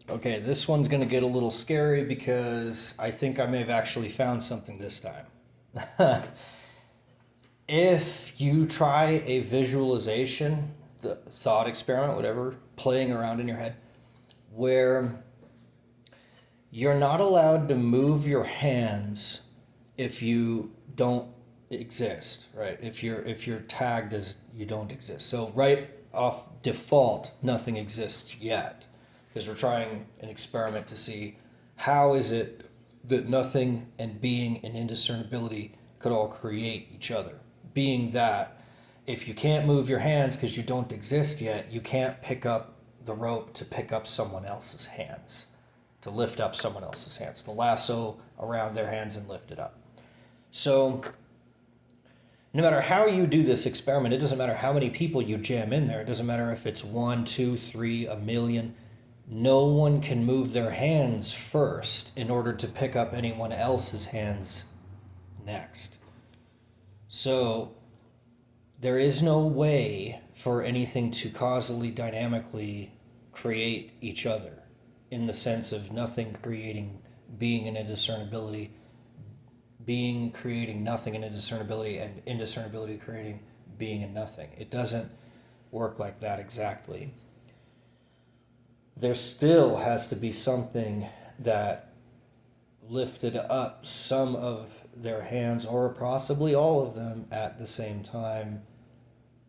Okay, this one's going to get a little scary because I think I may have actually found something this time. If you try a visualization, the thought experiment, whatever, playing around in your head, where you're not allowed to move your hands if you don't exist, right? If you're tagged as you don't exist. So right off default, nothing exists yet because we're trying an experiment to see how is it that nothing and being and indiscernibility could all create each other. Being that if you can't move your hands because you don't exist yet, you can't pick up the rope to pick up someone else's hands, to lift up someone else's hands, to lasso around their hands and lift it up. So, no matter how you do this experiment, it doesn't matter how many people you jam in there, it doesn't matter if it's one, two, three, a million. No one can move their hands first in order to pick up anyone else's hands next. So, there is no way for anything to causally, dynamically create each other in the sense of nothing creating being and indiscernibility, being creating nothing and indiscernibility, and indiscernibility creating being and nothing. It doesn't work like that exactly. There still has to be something that lifted up some of their hands, or possibly all of them at the same time,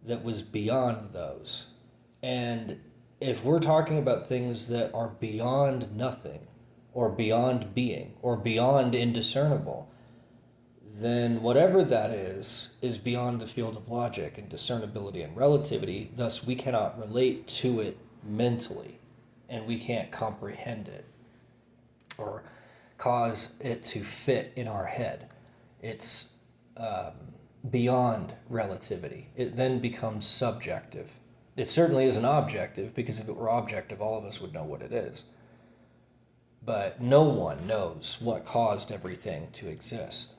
that was beyond those. And if we're talking about things that are beyond nothing, or beyond being, or beyond indiscernible, then whatever that is beyond the field of logic and discernibility and relativity. Thus, we cannot relate to it mentally, and we can't comprehend it or cause it to fit in our head. It's beyond relativity. It then becomes subjective. It certainly isn't objective, because if it were objective, all of us would know what it is. But no one knows what caused everything to exist.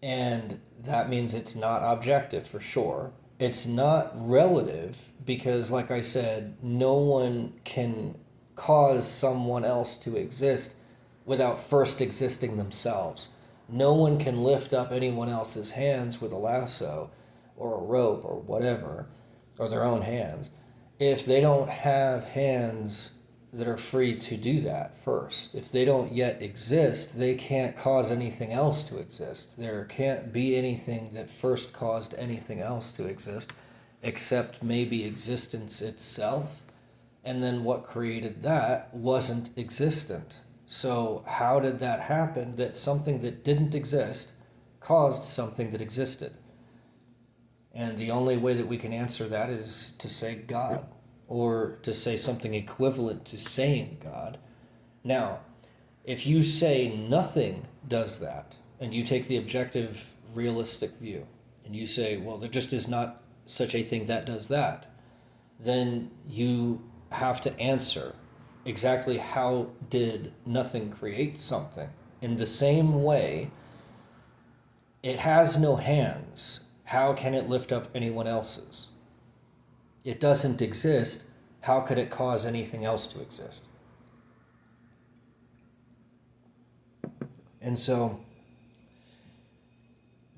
And that means it's not objective for sure. It's not relative because, like I said, no one can cause someone else to exist without first existing themselves. No one can lift up anyone else's hands with a lasso or a rope or whatever, or their own hands, if they don't have hands that are free to do that first. If they don't yet exist, they can't cause anything else to exist. There can't be anything that first caused anything else to exist, except maybe existence itself. And then what created that wasn't existent. So, how did that happen that something that didn't exist caused something that existed? And the only way that we can answer that is to say God, or to say something equivalent to saying God. Now, if you say nothing does that, and you take the objective, realistic view, and you say, well, there just is not such a thing that does that, then you have to answer exactly how did nothing create something. In the same way, it has no hands. How can it lift up anyone else's? It doesn't exist. How could it cause anything else to exist? And so,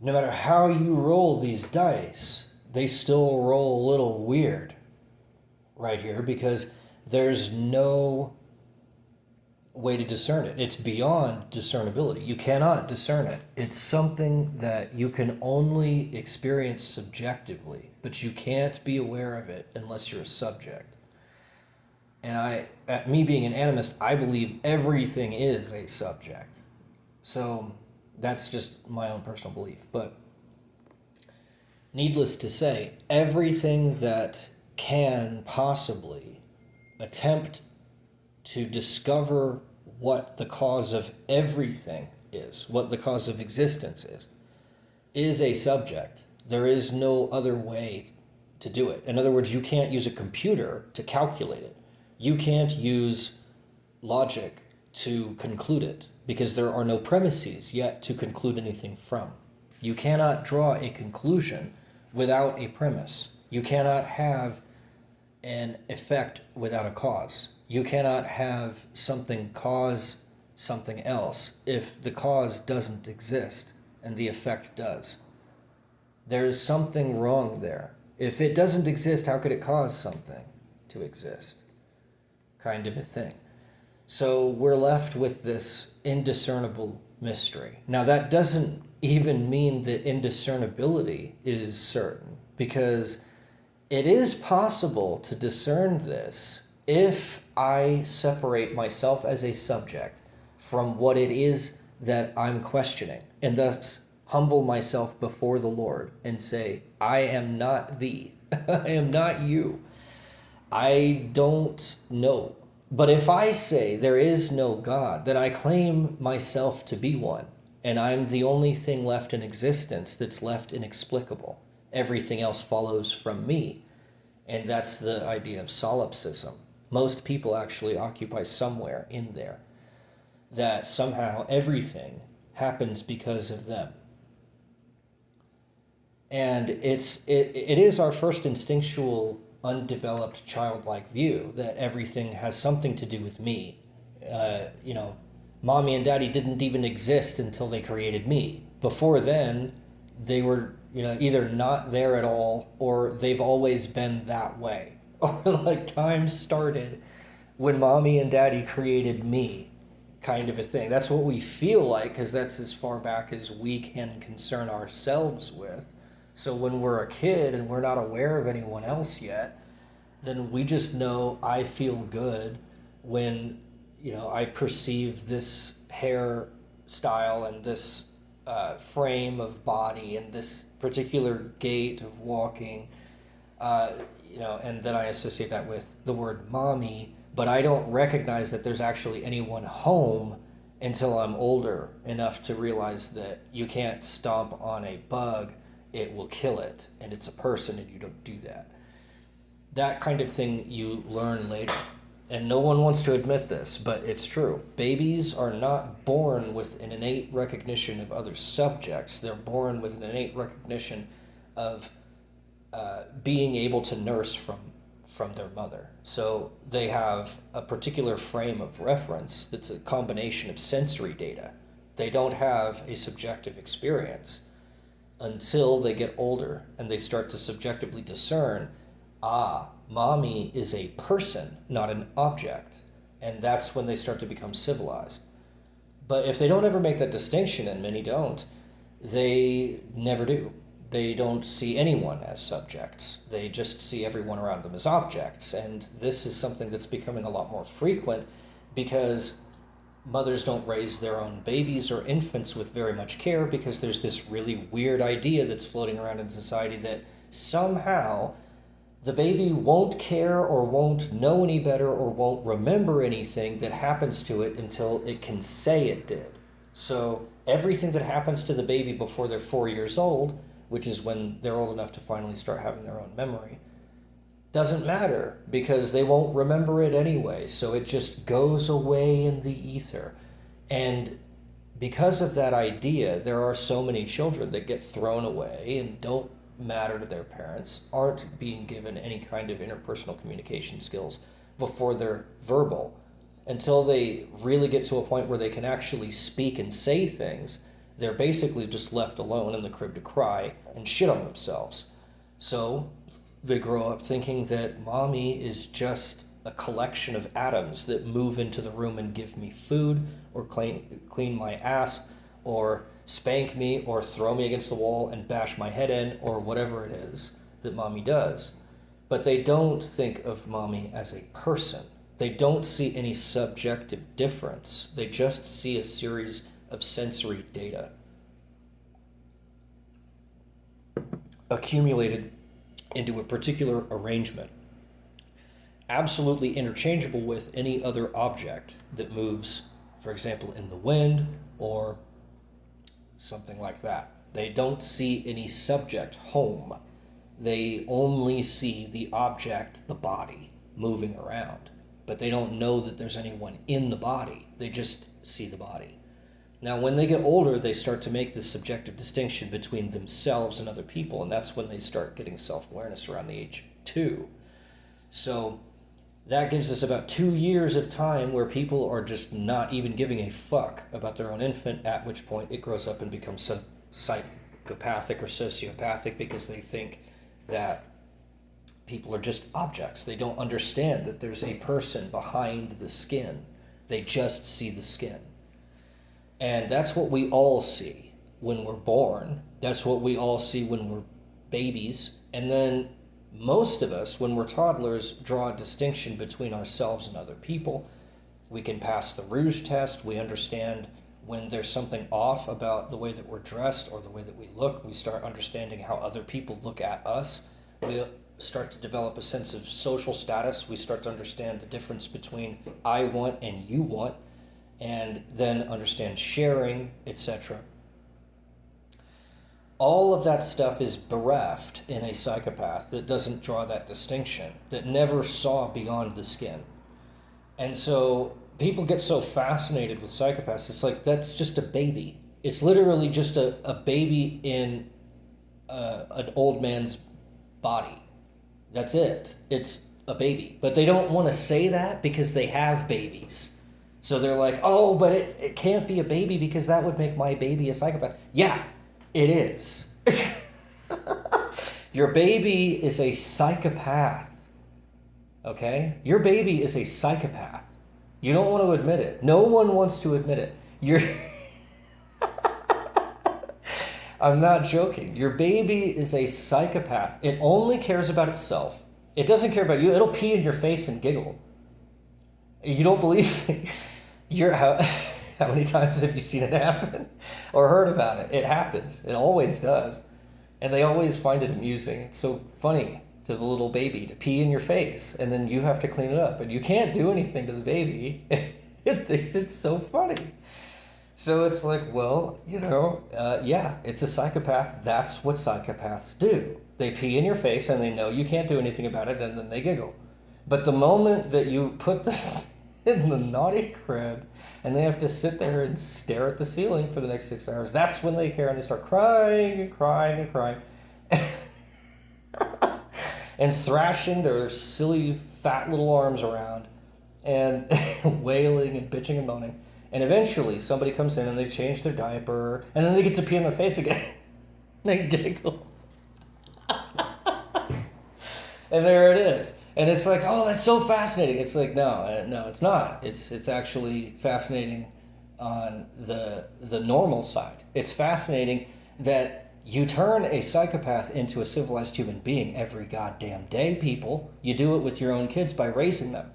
no matter how you roll these dice, they still roll a little weird right here, because there's no way to discern it. It's beyond discernibility. You cannot discern it. It's something that you can only experience subjectively, but you can't be aware of it unless you're a subject. And at me being an animist, I believe everything is a subject. So that's just my own personal belief. But needless to say, everything that can possibly attempt to discover what the cause of everything is, what the cause of existence is a subject. There is no other way to do it. In other words, you can't use a computer to calculate it. You can't use logic to conclude it, because there are no premises yet to conclude anything from. You cannot draw a conclusion without a premise. You cannot have an effect without a cause. You cannot have something cause something else if the cause doesn't exist and the effect does. There's something wrong there. If it doesn't exist, how could it cause something to exist? Kind of a thing. So we're left with this indiscernible mystery. Now, that doesn't even mean that indiscernibility is certain, because it is possible to discern this if I separate myself as a subject from what it is that I'm questioning, and thus humble myself before the Lord and say, I am not thee. I am not you. I don't know. But if I say there is no God, then I claim myself to be one, and I'm the only thing left in existence that's left inexplicable. Everything else follows from me. And that's the idea of solipsism. Most people actually occupy somewhere in there, that somehow everything happens because of them. And it is our first instinctual, undeveloped, childlike view that everything has something to do with me. Mommy and daddy didn't even exist until they created me. Before then, they were, either not there at all, or they've always been that way. Or like time started when mommy and daddy created me, kind of a thing. That's what we feel like, because that's as far back as we can concern ourselves with. So when we're a kid and we're not aware of anyone else yet, then we just know I feel good when, I perceive this hairstyle and this frame of body and this particular gait of walking, and then I associate that with the word mommy, but I don't recognize that there's actually anyone home until I'm older enough to realize that you can't stomp on a bug, it will kill it, and it's a person and you don't do that. That kind of thing you learn later. And no one wants to admit this, but it's true. Babies are not born with an innate recognition of other subjects. They're born with an innate recognition of being able to nurse from their mother. So they have a particular frame of reference that's a combination of sensory data. They don't have a subjective experience until they get older and they start to subjectively discern, mommy is a person, not an object. And that's when they start to become civilized. But if they don't ever make that distinction, and many don't, they never do. They don't see anyone as subjects. They just see everyone around them as objects. And this is something that's becoming a lot more frequent because mothers don't raise their own babies or infants with very much care, because there's this really weird idea that's floating around in society that somehow the baby won't care or won't know any better or won't remember anything that happens to it until it can say it did. So everything that happens to the baby before they're 4 years old, which is when they're old enough to finally start having their own memory, doesn't matter because they won't remember it anyway. So it just goes away in the ether. And because of that idea, there are so many children that get thrown away and don't matter to their parents, aren't being given any kind of interpersonal communication skills before they're verbal. Until they really get to a point where they can actually speak and say things, they're basically just left alone in the crib to cry and shit on themselves. So they grow up thinking that mommy is just a collection of atoms that move into the room and give me food, or clean my ass, or spank me, or throw me against the wall and bash my head in, or whatever it is that mommy does. But they don't think of mommy as a person. They don't see any subjective difference. They just see a series of sensory data accumulated into a particular arrangement, absolutely interchangeable with any other object that moves, for example, in the wind or something like that. They don't see any subject home. They only see the object, the body, moving around. But they don't know that there's anyone in the body. They just see the body. Now, when they get older, they start to make this subjective distinction between themselves and other people, and that's when they start getting self-awareness around the age 2. So That gives us about 2 years of time where people are just not even giving a fuck about their own infant, at which point it grows up and becomes psychopathic or sociopathic because they think that people are just objects. They don't understand that there's a person behind the skin. They just see the skin. And that's what we all see when we're born. That's what we all see when we're babies. And then most of us, when we're toddlers, draw a distinction between ourselves and other people. We can pass the Rouge test. We understand when there's something off about the way that we're dressed or the way that we look. We start understanding how other people look at us. We start to develop a sense of social status. We start to understand the difference between I want and you want, and then understand sharing, etc. All of that stuff is bereft in a psychopath that doesn't draw that distinction, that never saw beyond the skin. And so people get so fascinated with psychopaths. It's like, that's just a baby. It's literally just a baby in an old man's body. That's it. It's a baby. But they don't want to say that because they have babies. So they're like, oh, but it can't be a baby because that would make my baby a psychopath. Yeah, it is. Your baby is a psychopath. Okay? Your baby is a psychopath. You don't want to admit it. No one wants to admit it. I'm not joking. Your baby is a psychopath. It only cares about itself. It doesn't care about you. It'll pee in your face and giggle. You don't believe me? How many times have you seen it happen or heard about it? It happens. It always does. And they always find it amusing. It's so funny to the little baby to pee in your face, and then you have to clean it up. And you can't do anything to the baby. It thinks it's so funny. So it's like, well, yeah, it's a psychopath. That's what psychopaths do. They pee in your face, and they know you can't do anything about it, and then they giggle. But the moment that you put them in the naughty crib, and they have to sit there and stare at the ceiling for the next 6 hours, that's when they care, and they start crying and crying and crying. And thrashing their silly, fat little arms around, and wailing and bitching and moaning. And eventually somebody comes in and they change their diaper, and then they get to pee in their face again. They giggle. And there it is. And it's like, oh, that's so fascinating. It's like, no, it's not. It's actually fascinating on the normal side. It's fascinating that you turn a psychopath into a civilized human being every goddamn day, people. You do it with your own kids by raising them.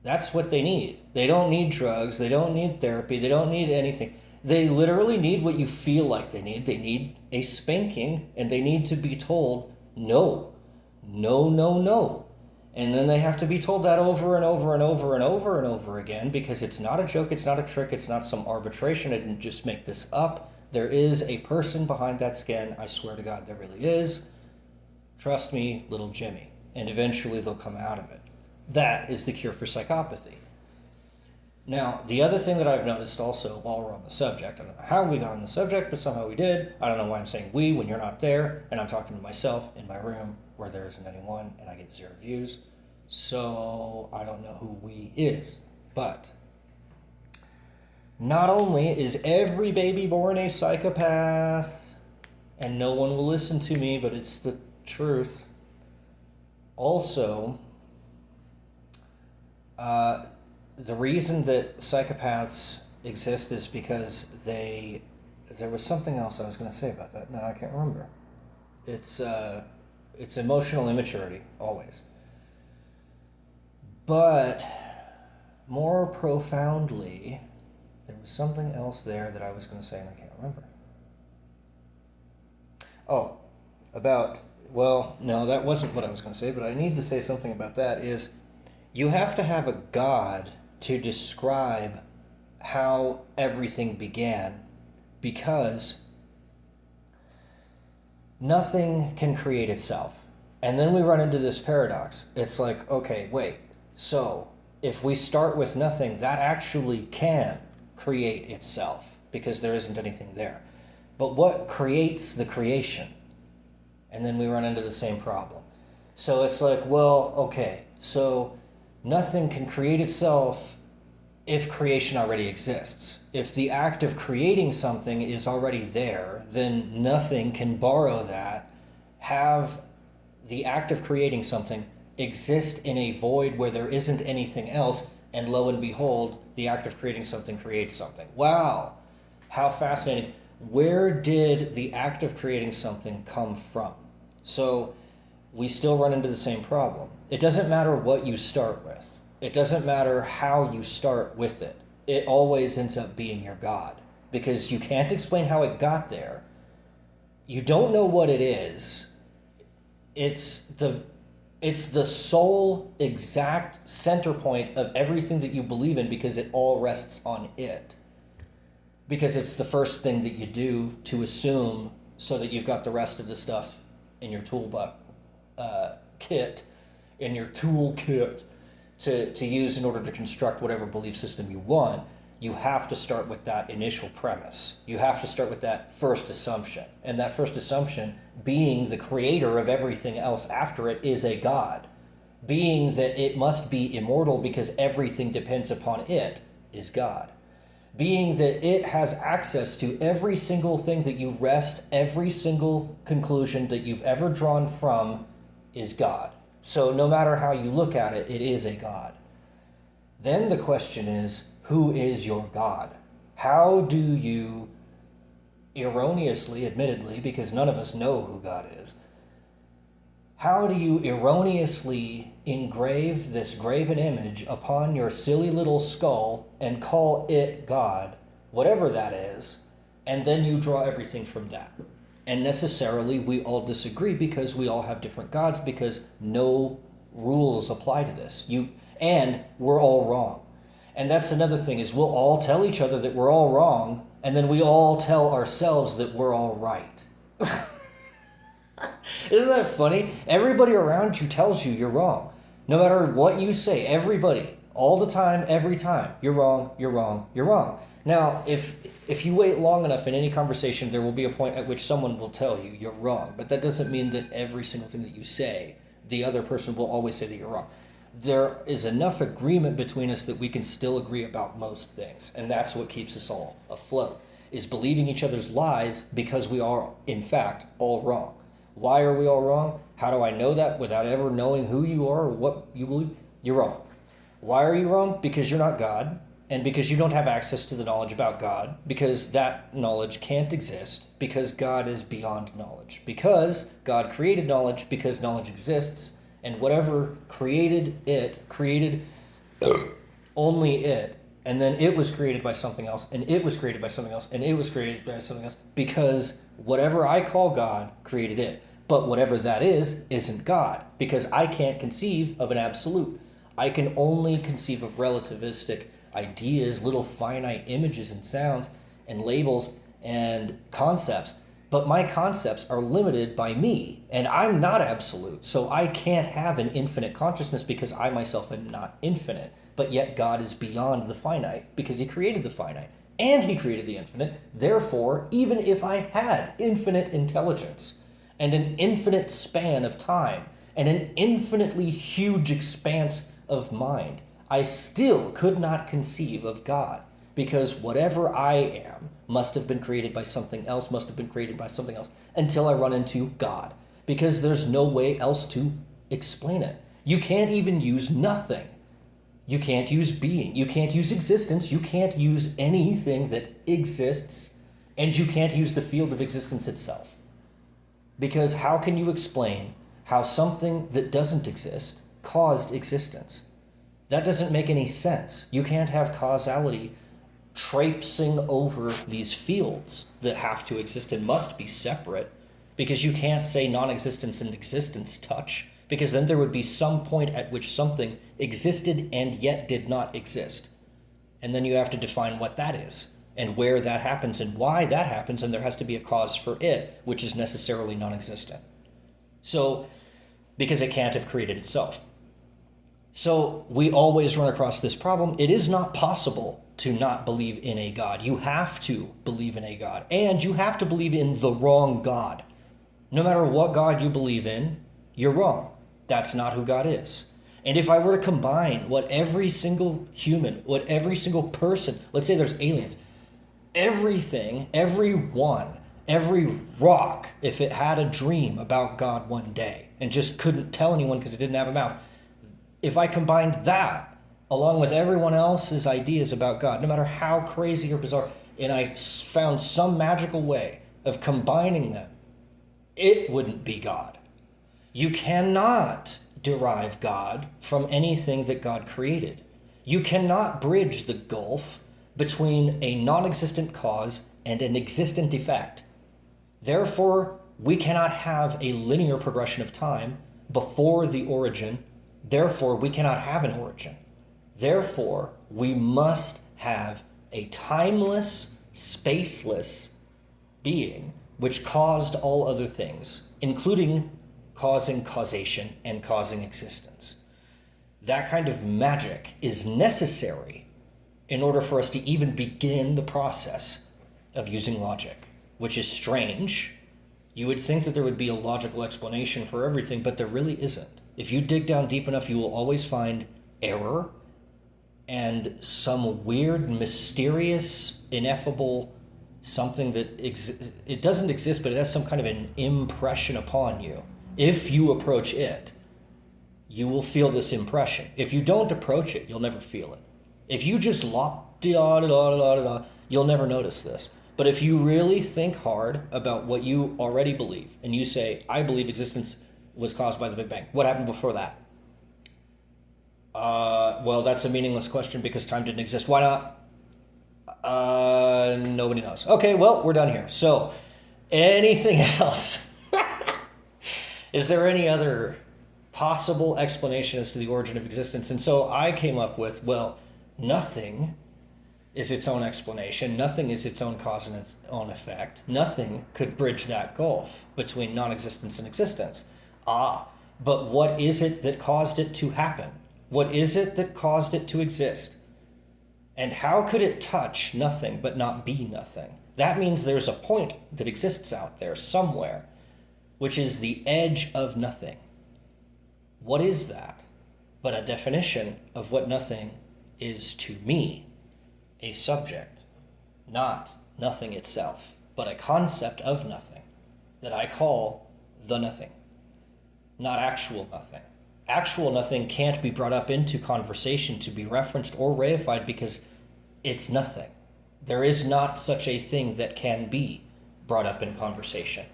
That's what they need. They don't need drugs. They don't need therapy. They don't need anything. They literally need what you feel like they need. They need a spanking, and they need to be told, no, no, no, no. And then they have to be told that over and over and over and over and over again, because it's not a joke, it's not a trick, it's not some arbitration. I didn't just make this up. There is a person behind that skin. I swear to God, there really is. Trust me, little Jimmy. And eventually they'll come out of it. That is the cure for psychopathy. Now, the other thing that I've noticed also while we're on the subject, I don't know how we got on the subject, but somehow we did. I don't know why I'm saying we when you're not there, and I'm talking to myself in my room where there isn't anyone, and I get 0 views. So I don't know who we is. But not only is every baby born a psychopath, and no one will listen to me, but it's the truth. Also, the reason that psychopaths exist is because there was something else I was going to say about that. No, I can't remember. It's emotional immaturity, always. But more profoundly, there was something else there that I was going to say and I can't remember. Oh, no, that wasn't what I was going to say, but I need to say something about that is you have to have a God to describe how everything began, because nothing can create itself. And then we run into this paradox. It's like, okay, wait, so if we start with nothing, that actually can create itself because there isn't anything there. But what creates the creation? And then we run into the same problem. So it's like, well, okay, so Nothing can create itself if creation already exists. If the act of creating something is already there, then nothing can borrow that, have the act of creating something exist in a void where there isn't anything else, and lo and behold, the act of creating something creates something. Wow, how fascinating. Where did the act of creating something come from? So we still run into the same problem. It doesn't matter what you start with. It doesn't matter how you start with it. It always ends up being your God, because you can't explain how it got there. You don't know what it is. It's the sole exact center point of everything that you believe in, because it all rests on it. Because it's the first thing that you do to assume, so that you've got the rest of the stuff in your toolbox kit, in your toolkit to use in order to construct whatever belief system you want. You have to start with that initial premise. You have to start with that first assumption. And that first assumption, being the creator of everything else after it, is a God. Being that it must be immortal because everything depends upon it, is God. Being that it has access to every single thing that you rest, every single conclusion that you've ever drawn from, is God. So no matter how you look at it, it is a God. Then the question is, who is your God? How do you erroneously, admittedly, because none of us know who God is, how do you erroneously engrave this graven image upon your silly little skull and call it God, whatever that is, and then you draw everything from that? And necessarily we all disagree, because we all have different gods, because no rules apply to this. And we're all wrong. And that's another thing, is we'll all tell each other that we're all wrong, and then we all tell ourselves that we're all right. Isn't that funny? Everybody around you tells you you're wrong. No matter what you say, everybody, all the time, every time, you're wrong, you're wrong, you're wrong. Now, if you wait long enough in any conversation, there will be a point at which someone will tell you you're wrong. But that doesn't mean that every single thing that you say, the other person will always say that you're wrong. There is enough agreement between us that we can still agree about most things. And that's what keeps us all afloat, is believing each other's lies, because we are, in fact, all wrong. Why are we all wrong? How do I know that without ever knowing who you are or what you believe? You're wrong. Why are you wrong? Because you're not God, and because you don't have access to the knowledge about God, because that knowledge can't exist, because God is beyond knowledge, because God created knowledge, because knowledge exists, and whatever created it, created only it, and then it was created by something else, and it was created by something else, and it was created by something else, because whatever I call God created it. But whatever that is, isn't God, because I can't conceive of an absolute. I can only conceive of relativistic ideas, little finite images and sounds and labels and concepts. But my concepts are limited by me, and I'm not absolute. So I can't have an infinite consciousness, because I myself am not infinite. But yet God is beyond the finite, because he created the finite and he created the infinite. Therefore, even if I had infinite intelligence and an infinite span of time and an infinitely huge expanse of mind, I still could not conceive of God, because whatever I am must have been created by something else, must have been created by something else, until I run into God, because there's no way else to explain it. You can't even use nothing. You can't use being. You can't use existence. You can't use anything that exists, and you can't use the field of existence itself. Because how can you explain how something that doesn't exist caused existence? That doesn't make any sense. You can't have causality traipsing over these fields that have to exist and must be separate, because you can't say non-existence and existence touch, because then there would be some point at which something existed and yet did not exist. And then you have to define what that is, and where that happens, and why that happens, and there has to be a cause for it, which is necessarily non-existent. So, because it can't have created itself. So we always run across this problem. It is not possible to not believe in a God. You have to believe in a God, and you have to believe in the wrong God. No matter what God you believe in, you're wrong. That's not who God is. And if I were to combine what every single human, what every single person, let's say there's aliens, everything, everyone, every rock, if it had a dream about God one day and just couldn't tell anyone because it didn't have a mouth, if I combined that along with everyone else's ideas about God, no matter how crazy or bizarre, and I found some magical way of combining them, it wouldn't be God. You cannot derive God from anything that God created. You cannot bridge the gulf between a non-existent cause and an existent effect. Therefore, we cannot have a linear progression of time before the origin. Therefore, we cannot have an origin. Therefore, we must have a timeless, spaceless being which caused all other things, including causing causation and causing existence. That kind of magic is necessary in order for us to even begin the process of using logic, which is strange. You would think that there would be a logical explanation for everything, but there really isn't. If you dig down deep enough, you will always find error and some weird, mysterious, ineffable something that it doesn't exist, but it has some kind of an impression upon you. If you approach it, you will feel this impression. If you don't approach it, you'll never feel it. If you just you'll never notice this. But if you really think hard about what you already believe, and you say, I believe existence was caused by the Big Bang, what happened before that? Well, that's a meaningless question because time didn't exist. Why not? Nobody knows. Okay, well, we're done here. So, anything else? Is there any other possible explanation as to the origin of existence? And so I came up with, well, nothing is its own explanation. Nothing is its own cause and its own effect. Nothing could bridge that gulf between non-existence and existence. But what is it that caused it to happen? What is it that caused it to exist? And how could it touch nothing but not be nothing? That means there's a point that exists out there somewhere, which is the edge of nothing. What is that but a definition of what nothing is to me? A subject, not nothing itself, but a concept of nothing that I call the nothing, not actual nothing. Actual nothing can't be brought up into conversation to be referenced or reified because it's nothing. There is not such a thing that can be brought up in conversation.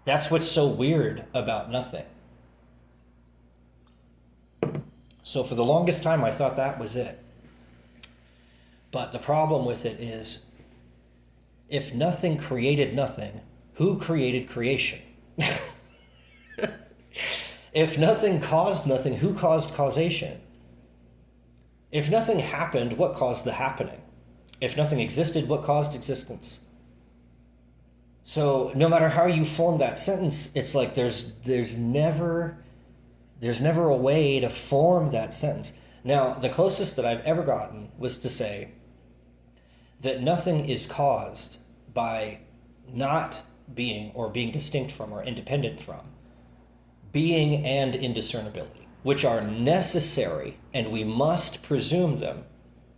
That's what's so weird about nothing. So for the longest time, I thought that was it. But the problem with it is, if nothing created nothing, who created creation? If nothing caused nothing, who caused causation? If nothing happened, what caused the happening? If nothing existed, what caused existence? So no matter how you form that sentence, it's like there's never a way to form that sentence. Now, the closest that I've ever gotten was to say that nothing is caused by not being or being distinct from or independent from being and indiscernibility, which are necessary, and we must presume them,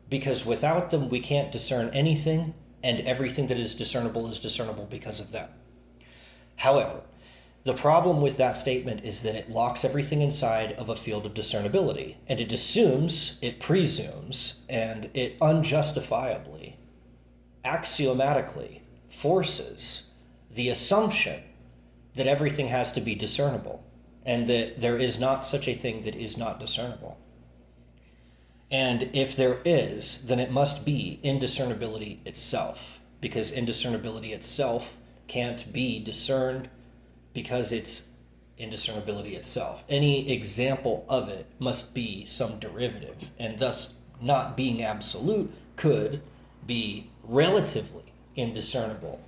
because without them we can't discern anything, and everything that is discernible because of them. However, the problem with that statement is that it locks everything inside of a field of discernibility, and it assumes, it presumes, and it unjustifiably, axiomatically forces the assumption that everything has to be discernible, and that there is not such a thing that is not discernible. And if there is, then it must be indiscernibility itself, because indiscernibility itself can't be discerned because it's indiscernibility itself. Any example of it must be some derivative, and thus not being absolute could be relatively indiscernible,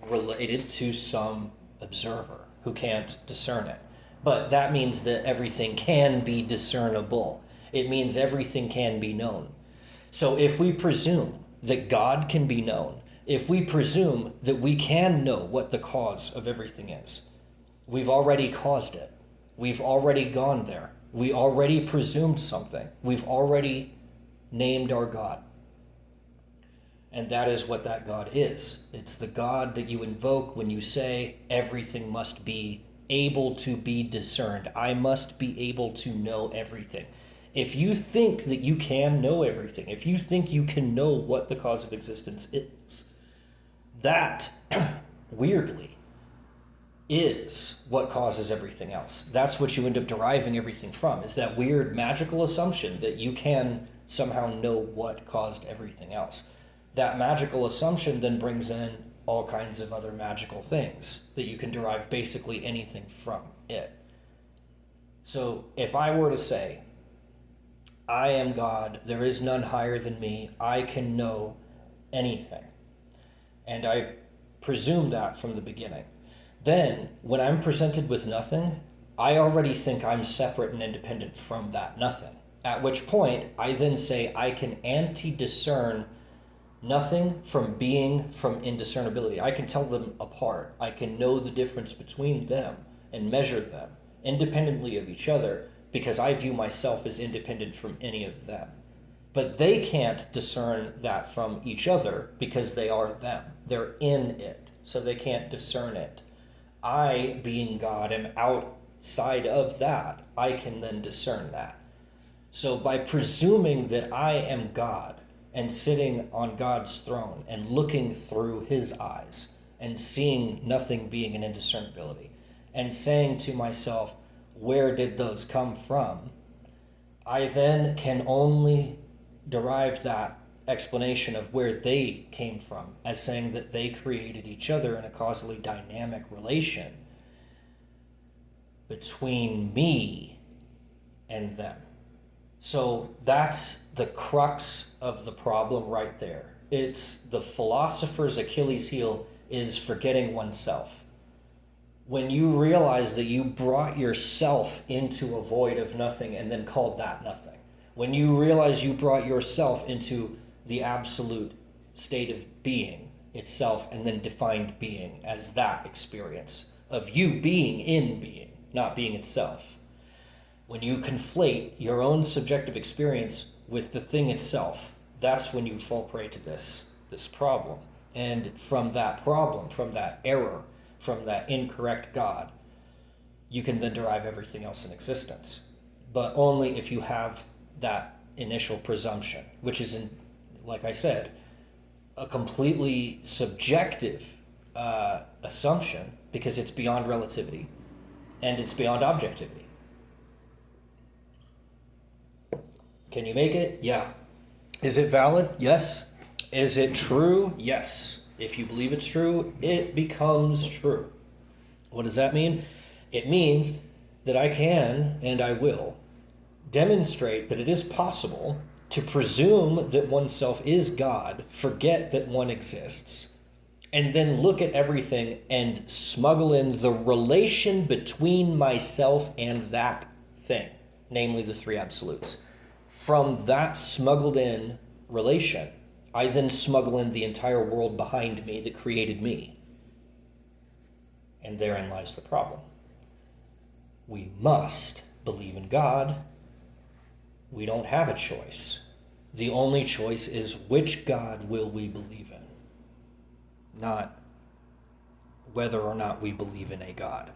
related to some observer who can't discern it. But that means that everything can be discernible. It means everything can be known. So if we presume that God can be known, if we presume that we can know what the cause of everything is, we've already caused it. We've already gone there. We already presumed something. We've already named our God. And that is what that God is. It's the God that you invoke when you say everything must be able to be discerned. I must be able to know everything. If you think that you can know everything, if you think you can know what the cause of existence is, that, weirdly, is what causes everything else. That's what you end up deriving everything from, is that weird magical assumption that you can somehow know what caused everything else. That magical assumption then brings in all kinds of other magical things that you can derive basically anything from it. So if I were to say, I am God, there is none higher than me, I can know anything, and I presume that from the beginning, then when I'm presented with nothing, I already think I'm separate and independent from that nothing. At which point, I then say I can anti-discern nothing from being from indiscernibility. I can tell them apart. I can know the difference between them and measure them independently of each other because I view myself as independent from any of them. But they can't discern that from each other because they are them. They're in it, so they can't discern it. I, being God, am outside of that. I can then discern that. So by presuming that I am God, and sitting on God's throne and looking through his eyes and seeing nothing being an indiscernibility and saying to myself, where did those come from? I then can only derive that explanation of where they came from as saying that they created each other in a causally dynamic relation between me and them. So that's the crux of the problem right there. It's the philosopher's Achilles heel is forgetting oneself. When you realize that you brought yourself into a void of nothing and then called that nothing. When you realize you brought yourself into the absolute state of being itself and then defined being as that experience of you being in being, not being itself. When you conflate your own subjective experience with the thing itself, that's when you fall prey to this problem. And from that problem, from that error, from that incorrect God, you can then derive everything else in existence. But only if you have that initial presumption, which is, like I said, a completely subjective assumption because it's beyond relativity and it's beyond objectivity. Can you make it? Yeah. Is it valid? Yes. Is it true? Yes. If you believe it's true, it becomes true. What does that mean? It means that I can, and I will, demonstrate that it is possible to presume that oneself is God, forget that one exists, and then look at everything and smuggle in the relation between myself and that thing, namely the three absolutes. From that smuggled in relation, I then smuggle in the entire world behind me that created me. And therein lies the problem. We must believe in God. We don't have a choice. The only choice is which God will we believe in, not whether or not we believe in a God.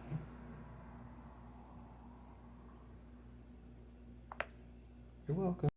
You're welcome.